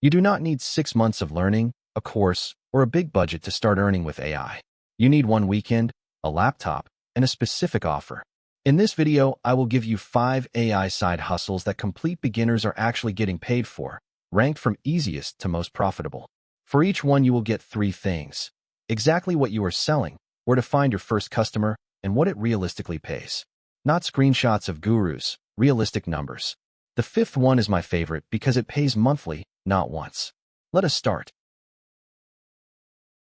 You do not need 6 months of learning, a course, or a big budget to start earning with AI. You need one weekend, a laptop, and a specific offer. In this video, I will give you 5 AI side hustles that complete beginners are actually getting paid for, ranked from easiest to most profitable. For each one, you will get 3 things: exactly what you are selling, where to find your first customer, and what it realistically pays. Not screenshots of gurus, realistic numbers. The 5th one is my favorite because it pays monthly, not once. Let us start.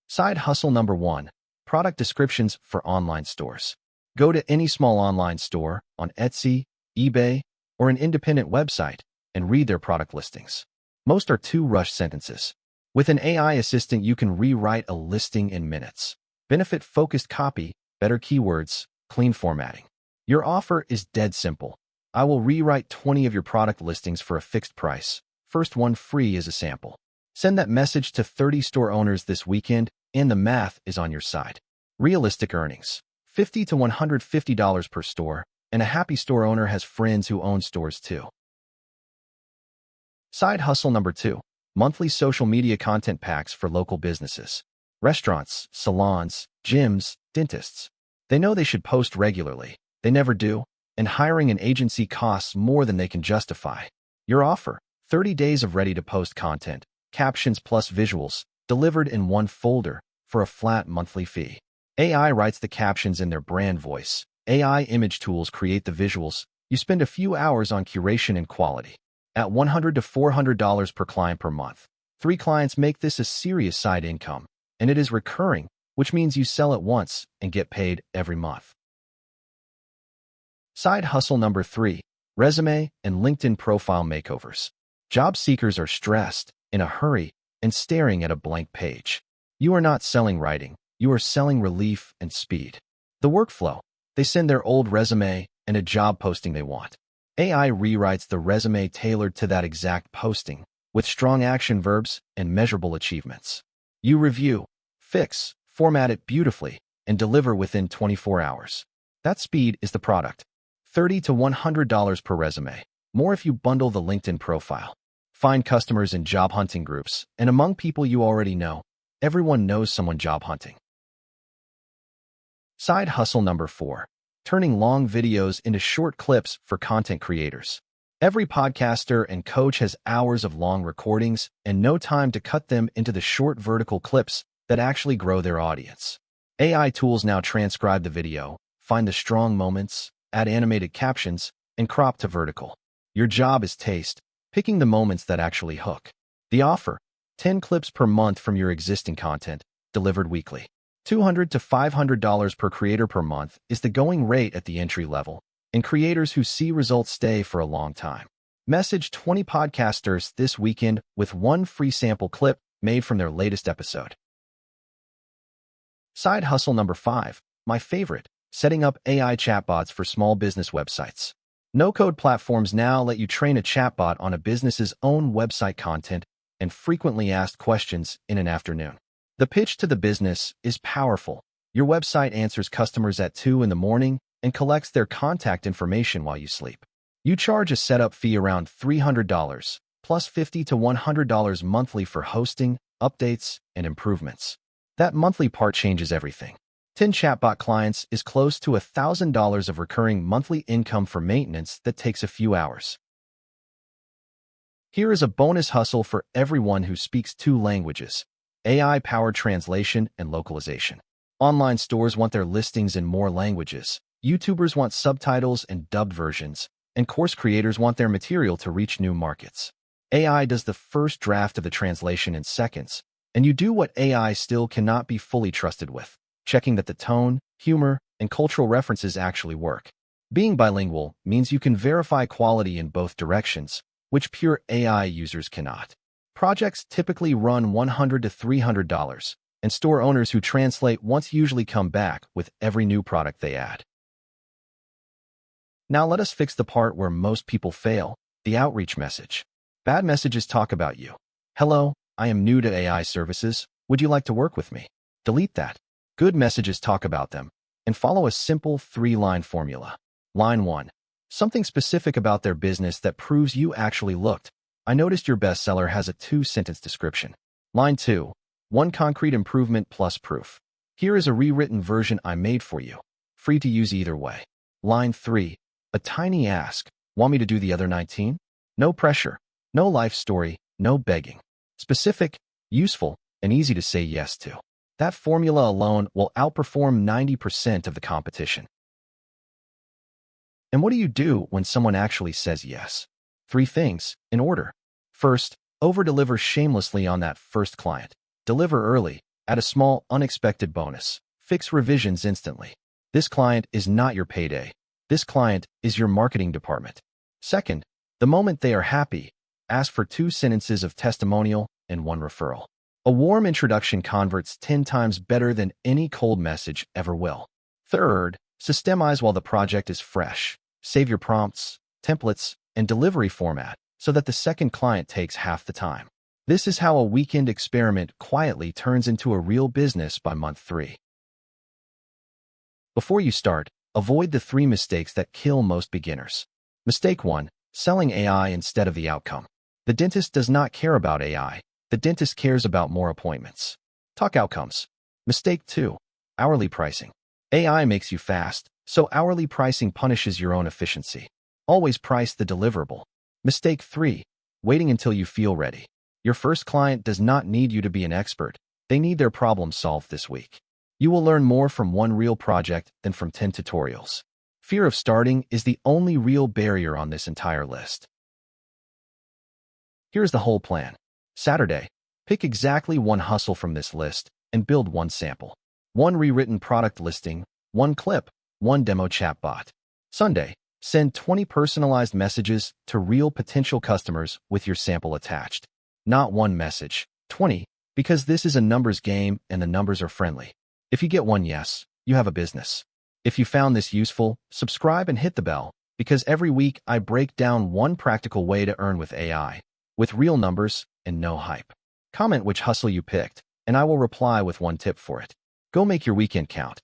Side hustle number 1, product descriptions for online stores. Go to any small online store on Etsy, eBay, or an independent website and read their product listings. Most are 2 rushed sentences. With an AI assistant, you can rewrite a listing in minutes. Benefit focused copy, better keywords, clean formatting. Your offer is dead simple. I will rewrite 20 of your product listings for a fixed price. First one free as a sample. Send that message to 30 store owners this weekend, and the math is on your side. Realistic earnings: $50 to $150 per store, and a happy store owner has friends who own stores too. Side hustle number 2, monthly social media content packs for local businesses. Restaurants, salons, gyms, dentists. They know they should post regularly. They never do, and hiring an agency costs more than they can justify. Your offer: 30 days of ready-to-post content, captions plus visuals, delivered in one folder for a flat monthly fee. AI writes the captions in their brand voice. AI image tools create the visuals. You spend a few hours on curation and quality. At $100 to $400 per client per month. 3 clients make this a serious side income, and it is recurring, which means you sell it once and get paid every month. Side hustle number 3, resume and LinkedIn profile makeovers. Job seekers are stressed, in a hurry, and staring at a blank page. You are not selling writing, you are selling relief and speed. The workflow: they send their old resume and a job posting they want. AI rewrites the resume tailored to that exact posting, with strong action verbs and measurable achievements. You review, fix, format it beautifully, and deliver within 24 hours. That speed is the product. $30 to $100 per resume. More if you bundle the LinkedIn profile. Find customers in job hunting groups and among people you already know. Everyone knows someone job hunting. Side hustle number 4, turning long videos into short clips for content creators. Every podcaster and coach has hours of long recordings and no time to cut them into the short vertical clips that actually grow their audience. AI tools now transcribe the video, find the strong moments, add animated captions, and crop to vertical. Your job is taste, picking the moments that actually hook. The offer: 10 clips per month from your existing content, delivered weekly. $200 to $500 per creator per month is the going rate at the entry level, and creators who see results stay for a long time. Message 20 podcasters this weekend with 1 free sample clip made from their latest episode. Side hustle number 5, my favorite, setting up AI chatbots for small business websites. No-code platforms now let you train a chatbot on a business's own website content and frequently asked questions in an afternoon. The pitch to the business is powerful. Your website answers customers at 2 in the morning and collects their contact information while you sleep. You charge a setup fee around $300, plus $50 to $100 monthly for hosting, updates, and improvements. That monthly part changes everything. 10 chatbot clients is close to $1,000 of recurring monthly income for maintenance that takes a few hours. Here is a bonus hustle for everyone who speaks 2 languages: AI-powered translation and localization. Online stores want their listings in more languages. YouTubers want subtitles and dubbed versions, and course creators want their material to reach new markets. AI does the first draft of the translation in seconds, and you do what AI still cannot be fully trusted with: checking that the tone, humor, and cultural references actually work. Being bilingual means you can verify quality in both directions, which pure AI users cannot. Projects typically run $100 to $300, and store owners who translate once usually come back with every new product they add. Now let us fix the part where most people fail: the outreach message. Bad messages talk about you. Hello, I am new to AI services. Would you like to work with me? Delete that. Good messages talk about them, and follow a simple 3-line formula. Line 1. Something specific about their business that proves you actually looked. I noticed your bestseller has a 2-sentence description. Line 2. One concrete improvement plus proof. Here is a rewritten version I made for you. Free to use either way. Line 3. A tiny ask. Want me to do the other 19? No pressure. No life story. No begging. Specific, useful, and easy to say yes to. That formula alone will outperform 90% of the competition. And what do you do when someone actually says yes? 3 things, in order. First, over-deliver shamelessly on that first client. Deliver early, add a small, unexpected bonus. Fix revisions instantly. This client is not your payday. This client is your marketing department. Second, the moment they are happy, ask for 2 sentences of testimonial and 1 referral. A warm introduction converts 10 times better than any cold message ever will. Third, systemize while the project is fresh. Save your prompts, templates, and delivery format so that the second client takes half the time. This is how a weekend experiment quietly turns into a real business by month 3. Before you start, avoid the 3 mistakes that kill most beginners. Mistake 1. Selling AI instead of the outcome. The dentist does not care about AI. The dentist cares about more appointments. Talk outcomes. Mistake 2. Hourly pricing. AI makes you fast, so hourly pricing punishes your own efficiency. Always price the deliverable. Mistake 3. Waiting until you feel ready. Your first client does not need you to be an expert. They need their problem solved this week. You will learn more from 1 real project than from 10 tutorials. Fear of starting is the only real barrier on this entire list. Here's the whole plan. Saturday, pick exactly 1 hustle from this list and build 1 sample. 1 rewritten product listing, 1 clip, 1 demo chatbot. Sunday, send 20 personalized messages to real potential customers with your sample attached. Not 1 message, 20, because this is a numbers game and the numbers are friendly. If you get 1 yes, you have a business. If you found this useful, subscribe and hit the bell, because every week I break down 1 practical way to earn with AI, with real numbers and no hype. Comment which hustle you picked, and I will reply with 1 tip for it. Go make your weekend count.